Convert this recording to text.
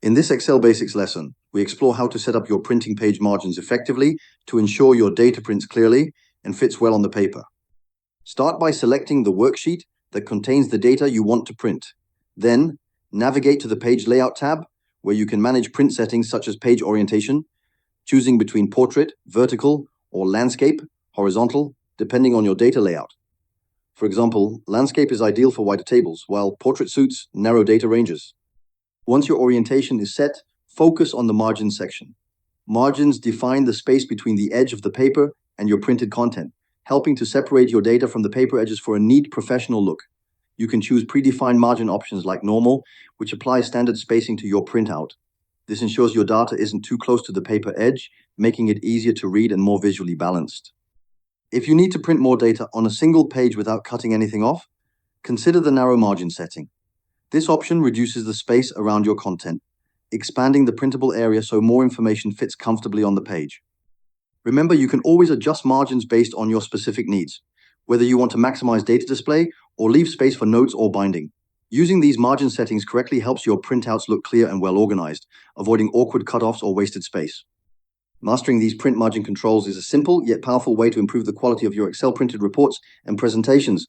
In this Excel Basics lesson, we explore how to set up your printing page margins effectively to ensure your data prints clearly and fits well on the paper. Start by selecting the worksheet that contains the data you want to print. Then, navigate to the Page Layout tab, where you can manage print settings such as page orientation, choosing between portrait, vertical, or landscape, horizontal, depending on your data layout. For example, landscape is ideal for wider tables, while portrait suits narrow data ranges. Once your orientation is set, focus on the margins section. Margins define the space between the edge of the paper and your printed content, helping to separate your data from the paper edges for a neat, professional look. You can choose predefined margin options like normal, which applies standard spacing to your printout. This ensures your data isn't too close to the paper edge, making it easier to read and more visually balanced. If you need to print more data on a single page without cutting anything off, consider the narrow margin setting. This option reduces the space around your content, expanding the printable area so more information fits comfortably on the page. Remember, you can always adjust margins based on your specific needs, whether you want to maximize data display or leave space for notes or binding. Using these margin settings correctly helps your printouts look clear and well organized, avoiding awkward cutoffs or wasted space. Mastering these print margin controls is a simple yet powerful way to improve the quality of your Excel printed reports and presentations.